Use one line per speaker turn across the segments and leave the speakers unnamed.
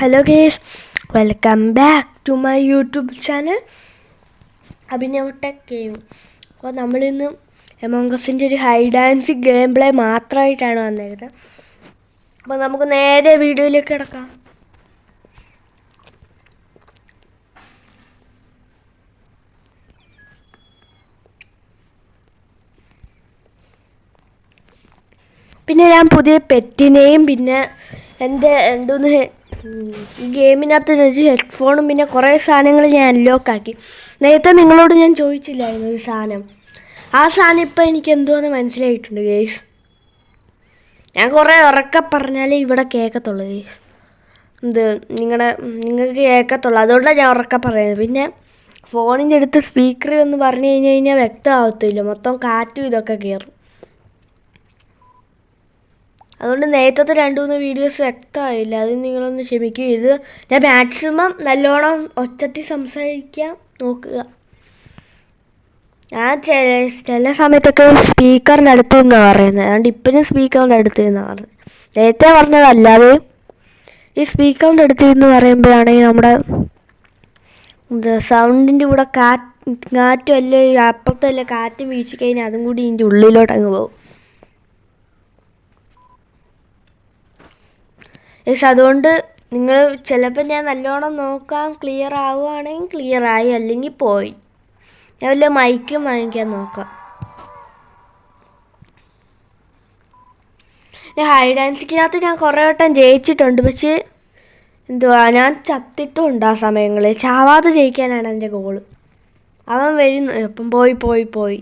Hello guys, welcome back to my YouTube channel Abhinav tech game. അപ്പോൾ നമ്മളിന്ന് Among അസിൻ്റെ ഒരു hide and seek game play മാത്രമായിട്ടാണ് വന്നേക്കുന്നത്. അപ്പോൾ നമുക്ക് നേരെ വീഡിയോയിലേക്ക് കിടക്കാം. പിന്നെ ഞാൻ പുതിയ പെറ്റിനെയും പിന്നെ എൻ്റെ രണ്ടുമൂന്ന് ഈ ഗെയിമിനകത്ത് വെച്ച് ഹെഡ്ഫോണും പിന്നെ കുറേ സാധനങ്ങൾ ഞാൻ അൺലോക്ക് ആക്കി. നേരത്തെ നിങ്ങളോട് ഞാൻ ചോദിച്ചില്ലായിരുന്നു ഒരു സാധനം. ആ സാധനം ഇപ്പം എനിക്ക് എന്തോന്ന് മനസ്സിലായിട്ടുണ്ട് ഗേസ്. ഞാൻ കുറേ ഉറക്കെ പറഞ്ഞാലേ ഇവിടെ കേൾക്കത്തുള്ളൂ ഗേസ്. നിങ്ങൾക്ക് കേൾക്കത്തുള്ളൂ, അതുകൊണ്ടാണ് ഞാൻ ഉറക്കെ പറയുന്നത്. പിന്നെ ഫോണിൻ്റെ അടുത്ത് സ്പീക്കർ എന്ന് പറഞ്ഞു കഴിഞ്ഞാൽ വ്യക്തമാകത്തില്ല, മൊത്തം കാറ്റും ഇതൊക്കെ കയറും. അതുകൊണ്ട് നേരത്തെ 2-3 വീഡിയോസ് വ്യക്തമായില്ല, അത് നിങ്ങളൊന്ന് ക്ഷമിക്കും. ഇത് ഞാൻ മാക്സിമം നല്ലോണം ഒച്ചത്തിൽ സംസാരിക്കാൻ നോക്കുക. ഞാൻ ചില സമയത്തൊക്കെ സ്പീക്കറിൻ്റെ അടുത്ത് നിന്നാണ് പറയുന്നത്, അതുകൊണ്ട് ഇപ്പോഴും സ്പീക്കറിൻ്റെ അടുത്ത് നിന്നാണ് പറയുന്നത്. നേരത്തെ പറഞ്ഞതല്ലാതെ ഈ സ്പീക്കറിൻ്റെ അടുത്ത് നിന്ന് പറയുമ്പോഴാണെങ്കിൽ നമ്മുടെ സൗണ്ടിൻ്റെ കൂടെ കാറ്റും അല്ലേ അപ്പുറത്തല്ലേ കാറ്റും വീശി കഴിഞ്ഞാൽ അതും കൂടി ഇതിൻ്റെ ഉള്ളിലോട്ട് അങ്ങ് പോകും. അതുകൊണ്ട് നിങ്ങൾ ചിലപ്പോൾ ഞാൻ നല്ലോണം നോക്കാം, ക്ലിയർ ആവുകയാണെങ്കിൽ ക്ലിയർ ആയി, അല്ലെങ്കിൽ പോയി. ഞാൻ വല്ല മൈക്കും വാങ്ങിക്കാൻ നോക്കാം. ഹൈഡ് ആൻഡ് സീക്കിനകത്ത് ഞാൻ കുറേ വട്ടം ജയിച്ചിട്ടുണ്ട്, പക്ഷേ ഞാൻ ചത്തിട്ടുമുണ്ട്. ആ സമയങ്ങളിൽ ചാവാതെ ജയിക്കാനാണ് എൻ്റെ ഗോള്. അവൻ വരുന്നു, അപ്പം പോയി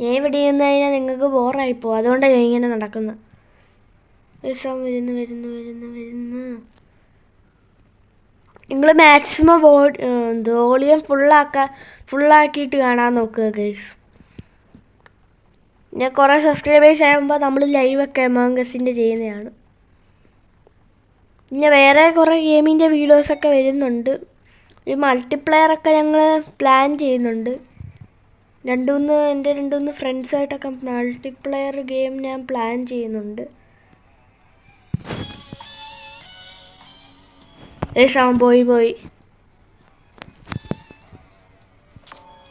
ഞാൻ ഇവിടെ ഇരുന്ന് കഴിഞ്ഞാൽ നിങ്ങൾക്ക് ബോറായിപ്പോവും, അതുകൊണ്ടാണ് ഞാൻ ഇങ്ങനെ നടക്കുന്നത്. വരുന്നു. നിങ്ങൾ മാക്സിമം വോളിയം ഫുള്ളാക്കിയിട്ട് കാണാൻ നോക്കുക ഗൈസ്. ഞാൻ കുറേ സബ്സ്ക്രൈബേഴ്സ് ആകുമ്പോൾ നമ്മൾ ലൈവൊക്കെ എമോങ് അസിൻ്റെ ചെയ്യുന്നതാണ്. പിന്നെ വേറെ കുറേ ഗെയിമിൻ്റെ വീഡിയോസൊക്കെ വരുന്നുണ്ട്. ഒരു മൾട്ടിപ്ലെയറൊക്കെ ഞങ്ങൾ പ്ലാൻ ചെയ്യുന്നുണ്ട്. എൻ്റെ 2-3 ഫ്രണ്ട്സായിട്ടൊക്കെ മൾട്ടിപ്ലെയർ ഗെയിം ഞാൻ പ്ലാൻ ചെയ്യുന്നുണ്ട്. അവൻ പോയി.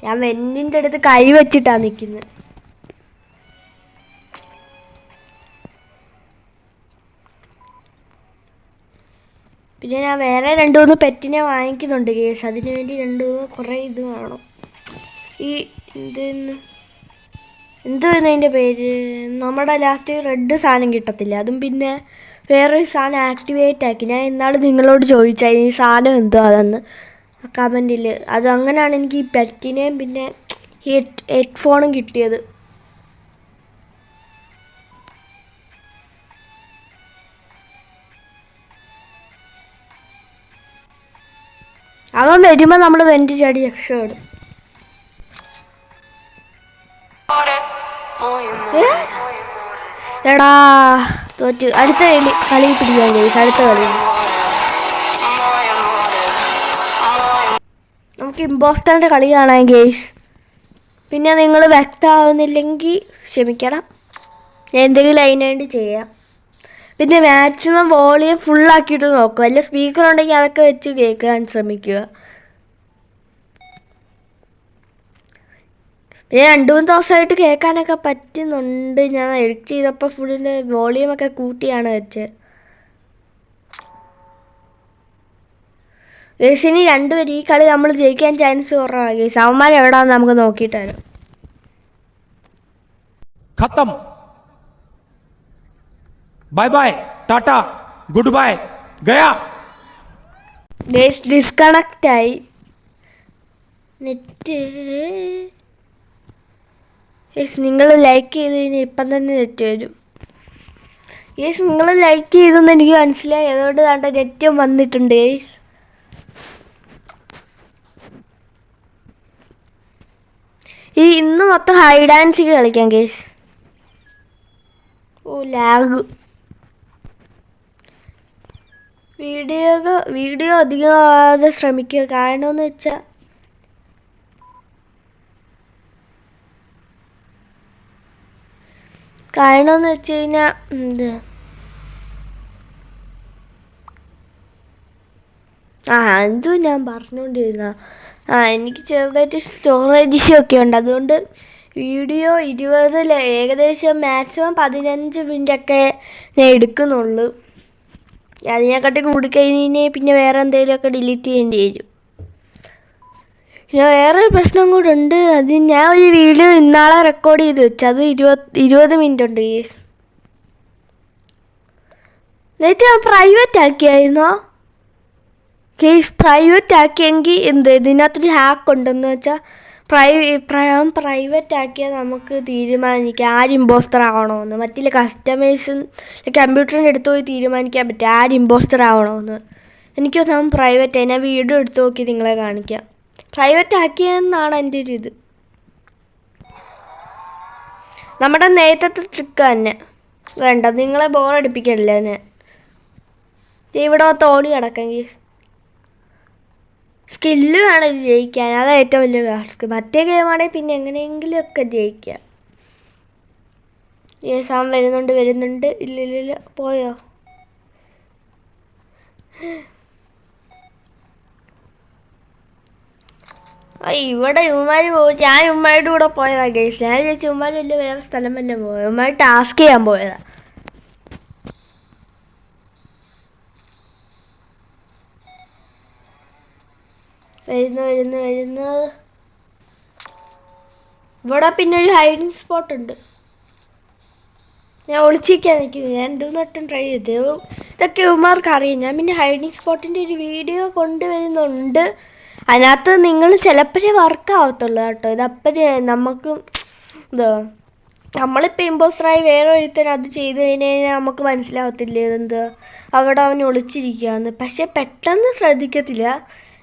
ഞാൻ വെന്നിൻ്റെ അടുത്ത് കൈ വെച്ചിട്ടാണ് നിൽക്കുന്നത്. പിന്നെ ഞാൻ വേറെ 2-3 പെറ്റിനെ വാങ്ങിക്കുന്നുണ്ട് കേസ്. അതിനു വേണ്ടി 2-3 കുറേ ഇത് വേണം. ഈ എന്തുവായിരുന്നു അതിൻ്റെ പേര്, നമ്മുടെ ലാസ്റ്റ് റെഡ് സാധനം കിട്ടത്തില്ല, അതും പിന്നെ വേറൊരു സാധനം ആക്ടിവേറ്റ് ആക്കി. ഞാൻ ഇന്നാൾ നിങ്ങളോട് ചോദിച്ചാൽ ഈ സാധനം എന്തോ അതെന്ന് കമൻറ്റിൽ. അത് അങ്ങനെയാണ് എനിക്ക് ഈ പെറ്റിനെയും പിന്നെ ഹെഡ്ഫോണും കിട്ടിയത്. അവൻ വരുമ്പോൾ നമ്മൾ വെൻ്റ് ചാടി രക്ഷപ്പെടും. എടാ തോറ്റ്. അടുത്ത കളി പിടിക്കാൻ കഴിയും. അടുത്ത കളി നമുക്ക് ഇമ്പോസ്റ്ററിൻ്റെ കളി കാണാൻ ഗെയ്സ്. പിന്നെ നിങ്ങൾ വ്യക്തമാവുന്നില്ലെങ്കിൽ ക്ഷമിക്കണം, ഞാൻ എന്തെങ്കിലും അതിന് വേണ്ടി ചെയ്യാം. പിന്നെ മാക്സിമം വോളിയം ഫുള്ളാക്കിയിട്ട് നോക്കുക, അല്ല സ്പീക്കർ ഉണ്ടെങ്കിൽ അതൊക്കെ വെച്ച് കേൾക്കാൻ ശ്രമിക്കുക. പിന്നെ 2-3 ദിവസമായിട്ട് കേൾക്കാനൊക്കെ പറ്റുന്നുണ്ട്. ഞാൻ എഡിറ്റ് ചെയ്തപ്പോൾ ഫുള്ളിൻ്റെ വോളിയമൊക്കെ കൂട്ടിയാണ് വെച്ചത്. ഗേസ് ഇനി 2 പേര് ഈ കളി നമ്മൾ ജയിക്കാൻ ചാൻസ് കുറവാണ് ഗേസ്. അവന്മാർ എവിടെയാണെന്ന് നമുക്ക് നോക്കിയിട്ട് വരാം.
खत्म, bye bye, tata, good bye, गया.
ഗേസ് ഡിസ്കണക്റ്റ് ആയി നെറ്റ്. ഗേസ് നിങ്ങൾ ലൈക്ക് ചെയ്ത് കഴിഞ്ഞാൽ ഇപ്പം തന്നെ നെറ്റ് വരും. ഗേസ് നിങ്ങൾ ലൈക്ക് ചെയ്തെന്ന് എനിക്ക് മനസ്സിലായി, അതുകൊണ്ട് വേണ്ട നെറ്റും വന്നിട്ടുണ്ട് ഗേസ്. ഇന്ന് മൊത്തം ഹൈഡ് ആൻഡ് സീക്ക് കളിക്കാം ഗേസ്. ലാഗ്. വീഡിയോ അധികമാകാതെ ശ്രമിക്കുക, കാരണം എന്ന് വെച്ചാൽ കാരണം എന്ന് വെച്ച് കഴിഞ്ഞാൽ എന്തും ഞാൻ പറഞ്ഞുകൊണ്ടിരുന്ന എനിക്ക് ചെറുതായിട്ട് സ്റ്റോറേജ് ഇഷ്യൂ ഒക്കെ ഉണ്ട്. അതുകൊണ്ട് വീഡിയോ 20 ഏകദേശം മാക്സിമം 15 മിനിറ്റൊക്കെ ഞാൻ എടുക്കുന്നുള്ളൂ. അതിനെക്കാട്ടി കൂടിക്കഴിഞ്ഞ് പിന്നെ വേറെ എന്തെങ്കിലുമൊക്കെ ഡിലീറ്റ് ചെയ്യേണ്ടി വരും. പിന്നെ വേറൊരു പ്രശ്നം കൂടെ ഉണ്ട്. അത് ഞാൻ ഒരു വീഡിയോ ഇന്നാളെ റെക്കോർഡ് ചെയ്ത് വെച്ചു. അത് 20 മിനിറ്റ് ഉണ്ട്. നേരത്തെ ഞാൻ പ്രൈവറ്റ് ആക്കിയായിരുന്നോ? പ്രൈവറ്റ് ആക്കിയെങ്കിൽ ഇതിനകത്തൊരു ഹാക്ക് ഉണ്ടെന്ന് വെച്ചാൽ പ്രൈവറ്റ് ആക്കിയാൽ നമുക്ക് തീരുമാനിക്കാം ആര് ഇമ്പോസ്റ്റർ ആവണമെന്ന്. മറ്റുള്ള കസ്റ്റമേഴ്സും കമ്പ്യൂട്ടറിൻ്റെ അടുത്ത് പോയി തീരുമാനിക്കാൻ പറ്റും ആര് ഇമ്പോസ്റ്റർ ആവണമെന്ന്. എനിക്കൊന്നും പ്രൈവറ്റ് ആയി. ഞാൻ വീഡിയോ എടുത്ത് നോക്കി നിങ്ങളെ കാണിക്കാം. പ്രൈവറ്റ് ആക്കിയെന്നാണ് എൻ്റെ ഒരു ഇത്. നമ്മുടെ നേരത്തെ ട്രിക്ക് തന്നെ വേണ്ട. നിങ്ങളെ ബോറടിപ്പിക്കണില്ല എന്നെ. ഇവിടെ തോണി കിടക്കെങ്കിൽ സ്കില്ല് വേണം ഇത് ജയിക്കാൻ. അതാണ് ഏറ്റവും വലിയ ടാസ്ക്. മറ്റേ ഗെയിമാണെങ്കിൽ പിന്നെ എങ്ങനെയെങ്കിലുമൊക്കെ ജയിക്കാം. സാം വരുന്നുണ്ട്. ഇല്ല പോയോ? ഇവിടെ ഇവന്മാർ പോയി. ഞാൻ ഇവന്മാരുടെ കൂടെ പോയതാ ഗൈസ്. ഞാൻ ചോദിച്ചു ഇവന്മാർ വലിയ വേറെ സ്ഥലം തന്നെ പോയത്. ഇവന്മാർ ടാസ്ക് ചെയ്യാൻ പോയതാ. വരുന്നു. ഇവിടെ പിന്നെ ഒരു ഹൈഡിങ് സ്പോട്ട് ഉണ്ട്. ഞാൻ ഒളിച്ചിരിക്കാൻ നിൽക്കുന്നത്. ഞാൻ 2 വട്ടം ട്രൈ ചെയ്തു. ഇതൊക്കെ ഇവന്മാർക്ക് അറിയാം. ഞാൻ പിന്നെ ഹൈഡിങ് സ്പോട്ടിൻ്റെ ഒരു വീഡിയോ കൊണ്ടുവരുന്നുണ്ട്. അതിനകത്ത് നിങ്ങൾ ചിലപ്പോഴേ വർക്കാവത്തുള്ളൂ കേട്ടോ. ഇതപ്പോഴേ നമുക്ക് നമ്മളിപ്പോൾ ഇമ്പോസ്റ്ററായി വേറെ ഒരുത്തൻ അത് ചെയ്ത് കഴിഞ്ഞാൽ നമുക്ക് മനസ്സിലാവത്തില്ലേ അവിടെ അവൻ ഒളിച്ചിരിക്കുകയെന്ന്. പക്ഷെ പെട്ടെന്ന് ശ്രദ്ധിക്കത്തില്ല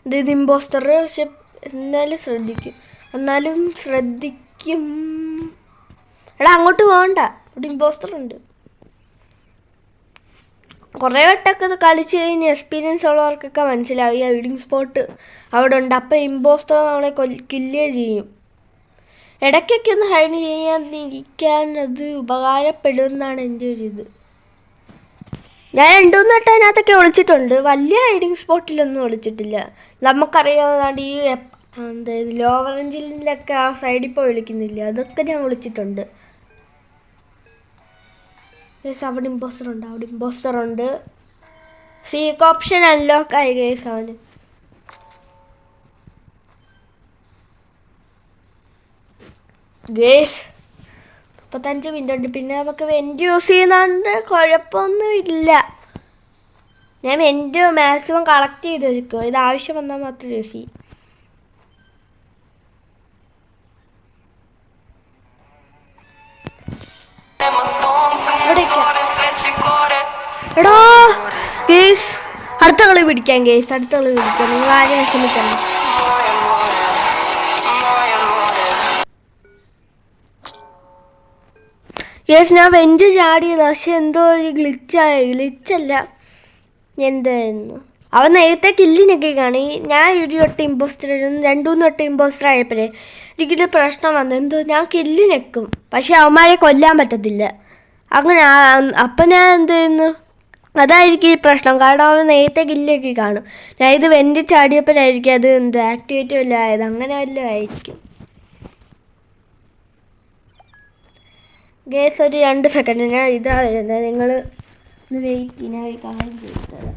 ഇത് ഇമ്പോസ്റ്റർ. പക്ഷെ എന്നാലും ശ്രദ്ധിക്കും. എടാ അങ്ങോട്ട് പോകണ്ട, ഇവിടെ ഇമ്പോസ്റ്റർ ഉണ്ട്. കുറേ വട്ടമൊക്കെ കളിച്ച് കഴിഞ്ഞ് എക്സ്പീരിയൻസ് ഉള്ളവർക്കൊക്കെ മനസ്സിലാവും ഈ ഹൈഡിങ് സ്പോട്ട് അവിടെ ഉണ്ട്. അപ്പം ഇമ്പോസ്റ്റർ നമ്മളെ കില്ല് ചെയ്യും. ഇടയ്ക്കൊക്കെ ഒന്ന് ഹൈഡ് ചെയ്യാതിരിക്കാൻ അത് ഉപകാരപ്പെടുമെന്നാണ് എൻ്റെ ഒരു ഇത്. ഞാൻ 2-3 വട്ടം അതിനകത്തൊക്കെ ഒളിച്ചിട്ടുണ്ട്. വലിയ ഹൈഡിങ് സ്പോട്ടിലൊന്നും ഒളിച്ചിട്ടില്ല. നമുക്കറിയാവുന്നതാണ് ഈ ലോവർ റേഞ്ചിലൊക്കെ ആ സൈഡിൽ പോയി വിളിക്കുന്നില്ല. അതൊക്കെ ഞാൻ വിളിച്ചിട്ടുണ്ട്. അവിടെ ഇമ്പോസ്റ്റർ ഉണ്ട്. സീക്ക് ഓപ്ഷൻ അൺലോക്ക് ആയി ഗൈസ്. അവന് 35 മിനിറ്റ് ഉണ്ട്. പിന്നെ നമുക്ക് വെൻറ്റ് യൂസ് ചെയ്യുന്നതുകൊണ്ട് കുഴപ്പമൊന്നുമില്ല. ഞാൻ വെൻറ്റ് മാക്സിമം കളക്ട് ചെയ്ത് വെക്കും. ഇത് ആവശ്യം വന്നാൽ മാത്രം യൂസ് ചെയ്യും. എടോ ഗേസ്, അടുത്ത കളി പിടിക്കാം ഗേസ്. നിങ്ങൾ ആരും വിഷമിക്കണം. ഗേസ് ഞാൻ വെഞ്ച് ചാടിയത്. പക്ഷെ എന്തോ ഒരു ഗ്ലിച്ചല്ല എന്തായിരുന്നു. അവൻ നേരത്തെ കില്ലിനൊക്കെ കാണി. ഞാൻ 1 വട്ടം ഇമ്പോസ്റ്റർ 2-3 വട്ടം ഇമ്പോസ്റ്റർ ആയപ്പോഴേ എനിക്കൊരു പ്രശ്നം വന്നു. ഞാൻ കില്ലിനെക്കും പക്ഷെ അവന്മാരെ കൊല്ലാൻ പറ്റത്തില്ല. അങ്ങനെ അപ്പം ഞാൻ എന്ത് ചെയ്യുന്നു, അതായിരിക്കും ഈ പ്രശ്നം. കാരണം അവൻ നേരത്തെ കില്ലൊക്കെ കാണും. ഞാൻ ഇത് വെൻറ്റ് ചാടിയപ്പോഴായിരിക്കും അത് ആക്ടിവേറ്റ് വല്ലതും ആയത്. അങ്ങനെ വല്ലതും ആയിരിക്കും. ഗേസ് ഒരു 2 സെക്കൻഡ് ഞാൻ ഇതാ വരുന്നത്. നിങ്ങൾ ഒന്ന് വെയിറ്റ്. ഞാൻ ഒരു കാര്യം ചെയ്തത്.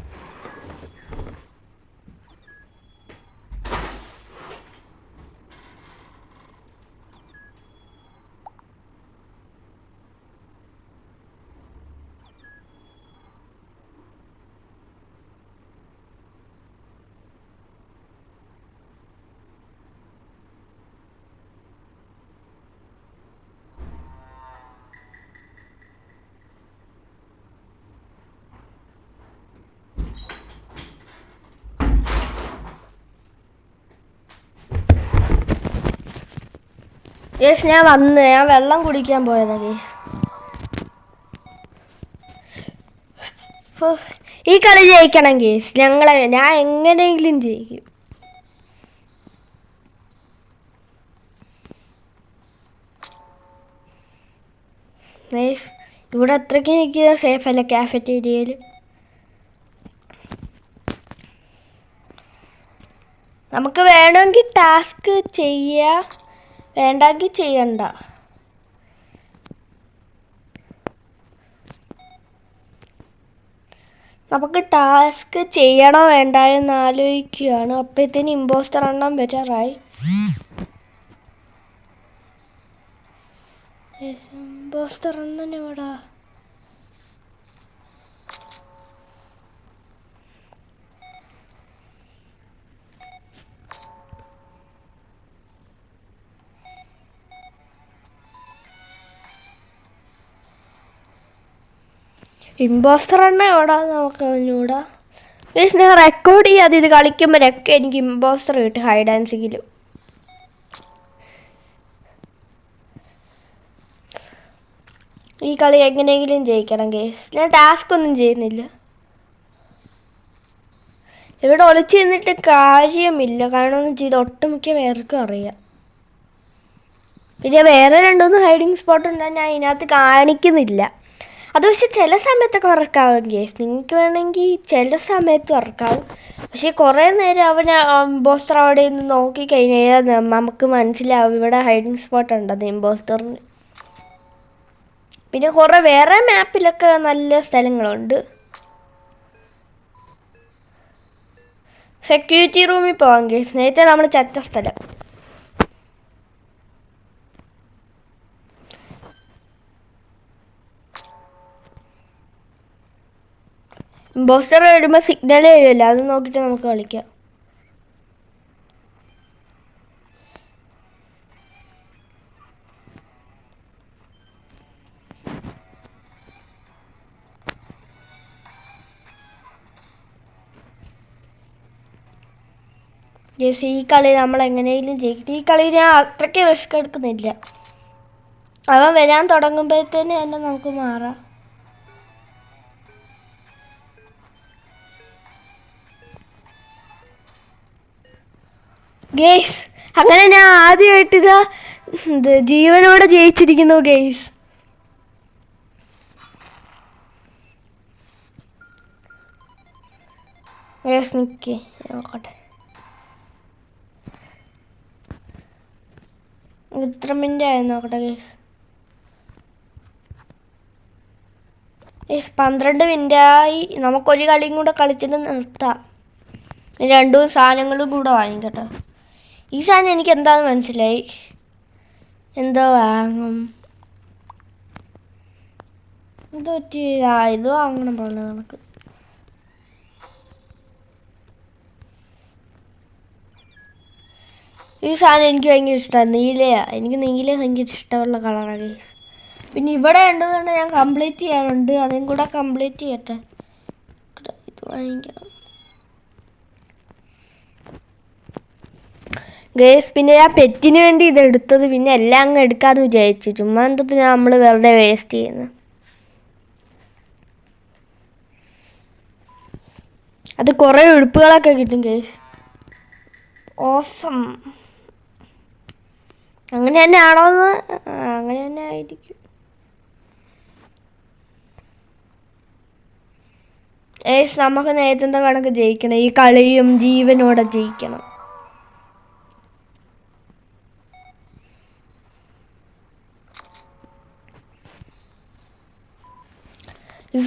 ഗേസ് ഞാൻ വെള്ളം കുടിക്കാൻ പോയതാ ഗേസ്. ഈ കളി ജയിക്കണം ഗേസ്. ഞാൻ എങ്ങനെയെങ്കിലും ജയിക്കും. നൈസ്. ഇവിടെ അത്രയ്ക്ക് എനിക്ക് സേഫ് അല്ല കാഫറ്റേരിയയിൽ. നമുക്ക് വേണമെങ്കിൽ ടാസ്ക് ചെയ്യാം, വേണ്ടെങ്കിൽ ചെയ്യണ്ട. നമുക്ക് ടാസ്ക് ചെയ്യണോ വേണ്ട എന്ന് ആലോചിക്കുകയാണ്. അപ്പോഴത്തേന് ഇമ്പോസ്റ്റർ എണ്ണം ബെറ്ററായി. ഇമ്പോസ്റ്റർ എണ്ണം എവിടാ? ഇമ്പോസ്റ്റർ എണ്ണം എവിടാന്ന് നമുക്ക് അറിഞ്ഞൂടാ. ഞാൻ റെക്കോർഡ് ചെയ്യാതെ ഇത് കളിക്കുമ്പോഴൊക്കെ എനിക്ക് ഇമ്പോസ്റ്റർ കിട്ടും ഹൈഡ് ആൻഡ് സീക്കിലും. ഈ കളി എങ്ങനെയെങ്കിലും ജയിക്കണം ഗേസ്. ഞാൻ ടാസ്ക് ഒന്നും ചെയ്യുന്നില്ല. ഇവിടെ ഒളിച്ച് നിന്നിട്ട് കാര്യമില്ല, കാരണം ഒന്നും ചെയ്ത് ഒട്ടുമിക്ക പേർക്കും അറിയാം. പിന്നെ വേറെ 2-3 ഹൈഡിങ് സ്പോട്ട് ഉണ്ടാകും, ഞാൻ ഇതിനകത്ത് കാണിക്കുന്നില്ല. അത് പക്ഷെ ചില സമയത്തൊക്കെ വർക്കാവും ഗേസ്. നിങ്ങൾക്ക് വേണമെങ്കിൽ ചില സമയത്ത് വർക്കാവും. പക്ഷെ കുറേ നേരം അവന് ഇമ്പോസ്റ്റർ അവിടെ നിന്ന് നോക്കിക്കഴിഞ്ഞാൽ നമുക്ക് മനസ്സിലാവും ഇവിടെ ഹൈഡിങ് സ്പോട്ട് ഉണ്ടെന്ന് ഇമ്പോസ്റ്ററിന്. പിന്നെ കുറേ വേറെ മാപ്പിലൊക്കെ നല്ല സ്ഥലങ്ങളുണ്ട്. സെക്യൂരിറ്റി റൂമിൽ പോവാം ഗേസ്. നേരത്തെ നമ്മൾ ചത്ത സ്ഥലം. ഇമ്പോസ്റ്റർ വരുമ്പോൾ സിഗ്നൽ വരുമല്ലോ, അത് നോക്കിയിട്ട് നമുക്ക് കളിക്കാം. ജസ്റ്റ് ഈ കളി നമ്മൾ എങ്ങനെയെങ്കിലും ജയിക്കും. ഈ കളി ഞാൻ അത്രയ്ക്ക് റിസ്ക് എടുക്കുന്നില്ല. അവൻ വരാൻ തുടങ്ങുമ്പോഴത്തേന് തന്നെ നമുക്ക് മാറാം. ഗെയ്സ് അങ്ങനെ ഞാൻ ആദ്യമായിട്ട് ഇതാ ജീവനോടെ ജയിച്ചിരിക്കുന്നു ഗെയ്സ്. നിൽക്കേ നോക്കട്ടെ, എത്ര മിനിറ്റ് ആയി നോക്കട്ടെ ഗെയ്സ്. 12 മിനിറ്റായി. നമുക്കൊരു കളിയും കൂടെ കളിച്ചിട്ട് നിർത്താം. 2 സാധനങ്ങളും കൂടെ വാങ്ങിക്കട്ടെ. ഈ സാധനം എനിക്ക് എന്താണെന്ന് മനസ്സിലായി. എന്തോ വാങ്ങും, എന്തോ പറ്റി. ഇത് വാങ്ങണം പോലെ നമുക്ക്. ഈ സാധനം എനിക്ക് ഭയങ്കര ഇഷ്ടമാണ്, നീലയാണ്. എനിക്ക് നീല ഭയങ്കര ഇഷ്ടമുള്ള കളറാണ്. പിന്നെ ഇവിടെ ഉണ്ടെന്നുണ്ട് ഞാൻ കംപ്ലീറ്റ് ചെയ്യാനുണ്ട്, അതും കൂടെ കംപ്ലീറ്റ് ചെയ്യട്ടെ. ഇത് വാങ്ങിക്കണം ഗേസ്. പിന്നെ ഞാൻ പെറ്റിന് വേണ്ടി ഇത് എടുത്തത്, പിന്നെ എല്ലാം അങ്ങ് എടുക്കാമെന്ന് വിചാരിച്ചു. ചുമ്മാ എന്തൊക്കെ നമ്മൾ വെറുതെ വേസ്റ്റ് ചെയ്യുന്നത്. അത് കുറേ ഉടുപ്പുകളൊക്കെ കിട്ടും ഗേസ്. ഓസം. അങ്ങനെ തന്നെ ആണോന്ന്? അങ്ങനെ തന്നെ ആയിരിക്കും. നമുക്ക് നേരത്തെ കണക്ക് ജയിക്കണം. ഈ കളിയും ജീവനോടെ ജയിക്കണം.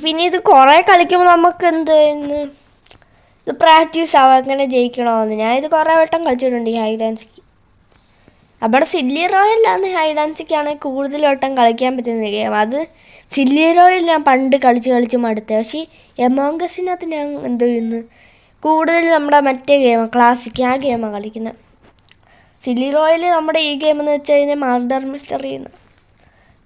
പിന്നെ ഇത് കുറേ കളിക്കുമ്പോൾ നമുക്ക് എന്തെന്ന് ഇത് പ്രാക്ടീസ് ആവാം എങ്ങനെ ജയിക്കണമെന്ന്. ഞാൻ ഇത് കുറേ വട്ടം കളിച്ചിട്ടുണ്ട് ഈ ഹൈഡ് ആൻഡ് സീക്ക്. അവിടെ സില്ലി റോയലാണ് ഹൈഡ് ആൻഡ് സീക്ക് ആണെങ്കിൽ കൂടുതൽ വട്ടം കളിക്കാൻ പറ്റുന്ന ഗെയിം. അത് സില്ലി റോയൽ ഞാൻ പണ്ട് കളിച്ച് മടുത്തത്. പക്ഷേ എമോങ് അസിനകത്ത് ഞാൻ എന്ത് ചെയ്യുന്നു കൂടുതൽ നമ്മുടെ മറ്റേ ഗെയിം ക്ലാസിക്, ആ ഗെയിമാണ് കളിക്കുന്നത്. സില്ലി റോയൽ നമ്മുടെ ഈ ഗെയിം എന്ന് വെച്ച് കഴിഞ്ഞാൽ മർഡർ മിസ്റ്ററി എന്ന്.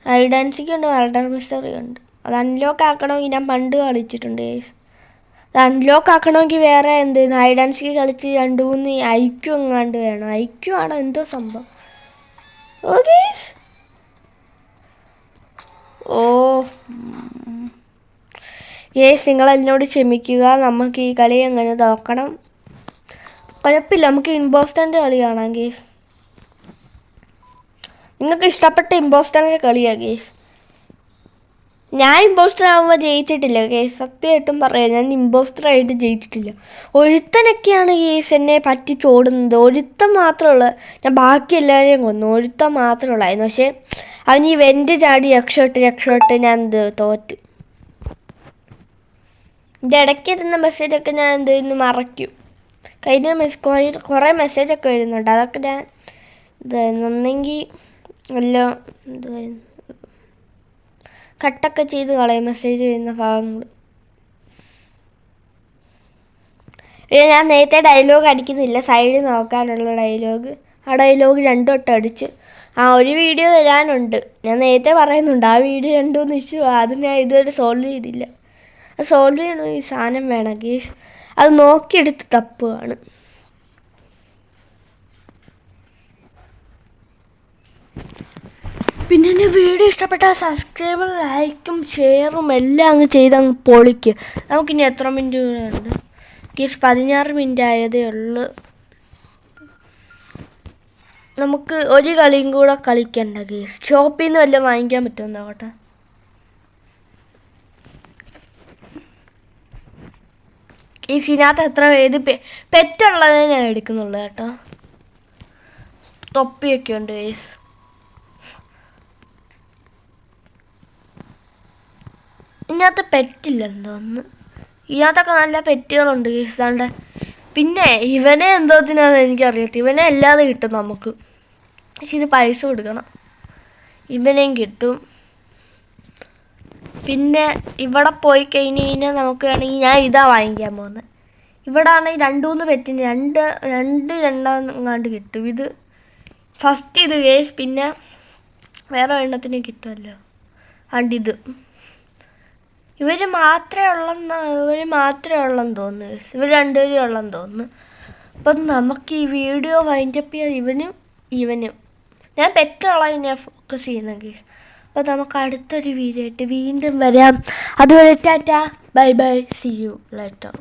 ഹൈഡ് ആൻഡ് സീക്ക് ഉണ്ട്, മർഡർ മിസ്റ്ററി ഉണ്ട്. അത് അൺലോക്ക് ആക്കണമെങ്കിൽ ഞാൻ പണ്ട് കളിച്ചിട്ടുണ്ട്. അത് അൺലോക്ക് ആക്കണമെങ്കിൽ വേറെ എന്ത് ഹൈഡ് ആൻഡ് സീക്ക് കളിച്ച് 2-3 ഐക്യു എങ്ങാണ്ട് വേണം. ഐക്യു ആണോ എന്തോ സംഭവം. ഓക്കെ ഗേസ്, നിങ്ങൾ എന്നോട് ക്ഷമിക്കുക. നമുക്ക് ഈ കളി എങ്ങനെ നോക്കണം. കുഴപ്പമില്ല, നമുക്ക് ഇമ്പോസ്റ്ററിൻ്റെ കളി കാണാം ഗേസ്. നിങ്ങൾക്ക് ഇഷ്ടപ്പെട്ട ഇമ്പോസ്റ്ററിൻ്റെ കളിയാണ് ഗേസ്. ഞാൻ ഇമ്പോസ്റ്റർ ആകുമ്പോൾ ജയിച്ചിട്ടില്ല കേസ്, സത്യമായിട്ടും പറയാം, ഞാൻ ഇമ്പോസ്റ്ററായിട്ട് ജയിച്ചിട്ടില്ല. ഒരുത്തനൊക്കെയാണ് കേസ് എന്നെ പറ്റിച്ചോടുന്നത്. ഒരുത്തൻ മാത്രമുള്ള, ഞാൻ ബാക്കി എല്ലാവരെയും കൊന്നു, ഒരുത്തൻ മാത്രമുള്ളായിരുന്നു. പക്ഷേ അവൻ ഈ വെൻ്റ് ചാടി രക്ഷപ്പെട്ട് ഞാൻ തോറ്റ്. എൻ്റെ ഇടയ്ക്ക് ഇരുന്ന മെസ്സേജൊക്കെ ഞാൻ ഇന്ന് മറയ്ക്കും. കഴിഞ്ഞ കുറേ മെസ്സേജൊക്കെ വരുന്നുണ്ട്, അതൊക്കെ ഞാൻ ഒന്നെങ്കിൽ എല്ലാം കട്ടൊക്കെ ചെയ്ത് കളയും മെസ്സേജ് വരുന്ന ഭാഗങ്ങൾ. ഞാൻ നേരത്തെ ഡയലോഗ് അടിക്കുന്നില്ല, സൈഡിൽ നോക്കാനുള്ള ഡയലോഗ്. ആ ഡയലോഗ് 2 വട്ടം അടിച്ച്. ഒരു വീഡിയോ വരാനുണ്ട്, ഞാൻ നേരത്തെ പറയുന്നുണ്ട്. ആ വീഡിയോ 2-3 ഇഷ്യൂ, അത് ഞാൻ ഇതുവരെ സോൾവ് ചെയ്തില്ല. അത് സോൾവ് ചെയ്യണം, ഈ സാധനം വേണം ഗേസ്. അത് നോക്കിയെടുത്ത് തപ്പുകയാണ്. പിന്നെ എൻ്റെ വീഡിയോ ഇഷ്ടപ്പെട്ടാൽ സബ്സ്ക്രൈബും ലൈക്കും ഷെയറും എല്ലാം അങ്ങ് ചെയ്ത് അങ്ങ് പൊളിക്ക്. നമുക്കിനി എത്ര മിനിറ്റ് ഉണ്ട് ഗീസ്? 16 മിനിറ്റ് ആയതേ ഉള്ളൂ. നമുക്ക് ഒരു കളിയും കൂടെ കളിക്കണ്ട ഗീസ്. ഷോപ്പിൽ നിന്ന് വല്ലതും വാങ്ങിക്കാൻ പറ്റുമെന്നോ കേട്ടോ. ഗീസിനകത്ത് എത്ര ഏത് പെറ്റുള്ളതേ ഞാൻ എടുക്കുന്നുള്ളൂ കേട്ടോ. തൊപ്പിയൊക്കെ ഉണ്ട് ഗീസ്. ഇതിനകത്ത് പെറ്റില്ലെന്ന് തോന്നുന്നു. ഇതിനകത്തൊക്കെ നല്ല പെറ്റുകളുണ്ട് ഗീസാണ്ട്. പിന്നെ ഇവനെ എന്തോത്തിനാന്ന് എനിക്കറിയത്തില്ല. ഇവനെ അല്ലാതെ കിട്ടും നമുക്ക്, പക്ഷെ ഇത് പൈസ കൊടുക്കണം. ഇവനെയും കിട്ടും. പിന്നെ ഇവിടെ പോയി കഴിഞ്ഞ് കഴിഞ്ഞാൽ നമുക്ക് വേണമെങ്കിൽ ഞാൻ ഇതാ വാങ്ങിക്കാൻ പോകുന്നത്. ഇവിടെ ആണെങ്കിൽ 2-3 പെറ്റിന് രണ്ടെങ്ങാണ്ട് കിട്ടും. ഇത് ഫസ്റ്റ് ഇത് കേസ്, പിന്നെ വേറെ എണ്ണത്തിന് കിട്ടുമല്ലോ. ഇത് ഇവർ മാത്രമേ ഉള്ളെന്ന് തോന്നുന്നു. ഇവർ 2 പേരും ഉള്ളെന്ന് തോന്നുന്നു. അപ്പം നമുക്ക് ഈ വീഡിയോ വൈൻഡപ്പ് ചെയ്യാൻ ഇവനും ഞാൻ പെറ്റുള്ളതിനെ ഞാൻ ഫോക്കസ് ചെയ്യുന്നെങ്കിൽ. അപ്പോൾ നമുക്ക് അടുത്തൊരു വീഡിയോ ആയിട്ട് വീണ്ടും വരാം. അതുവരെ tata, bye bye, see you later.